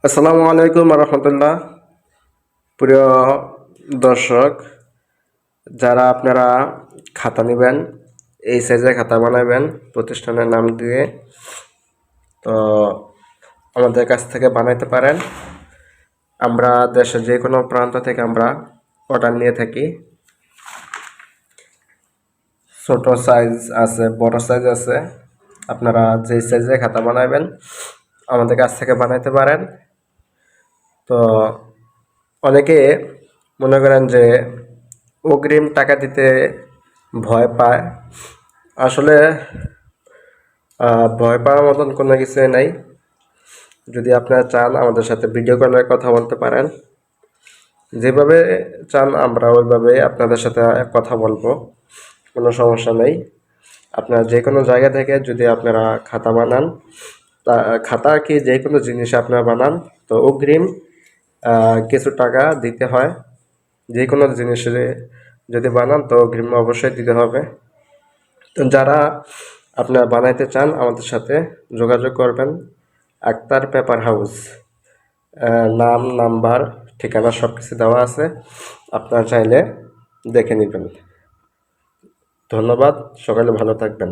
আসসালামু আলাইকুম রহমতুল্লাহ। প্রিয় দর্শক, যারা আপনারা খাতা নেবেন, এই সাইজে খাতা বানাবেন প্রতিষ্ঠানের নাম দিয়ে, তো আমাদের কাছ থেকে বানাইতে পারেন। আমরা দেশের যে কোনো প্রান্ত থেকে আমরা অর্ডার নিয়ে থাকি। ছোট সাইজ আছে, বড় সাইজ আছে। আপনারা যে সাইজে খাতা বানাবেন আমাদের কাছ থেকে বানাইতে পারেন। তো অনেকে মনে করেন যে অগ্রিম টাকা দিতে ভয় পায়। আসলে ভয় পাওয়ার মতন কোনো কিছুই নাই। যদি আপনারা চান আমাদের সাথে ভিডিও কলে কথা বলতে পারেন। যেভাবে চান আমরা ওইভাবে আপনাদের সাথে কথা বলবো, কোনো সমস্যা নেই। আপনারা যে কোনো জায়গা থেকে যদি আপনারা খাতা বানান, তা খাতা কি যে কোনো জিনিস আপনারা বানান, তো অগ্রিম কিছু টাকা দিতে হয়। যে কোনো জিনিসের যদি বানান তো অগ্রিম অবশ্যই দিতে হবে। তো যারা আপনারা বানাইতে চান আমাদের সাথে যোগাযোগ করবেন। আক্তার পেপার হাউস, নাম, নাম্বার, ঠিকানা সব কিছু দেওয়া আছে। আপনারা চাইলে দেখে নেবেন। ধন্যবাদ, সকালে ভালো থাকবেন।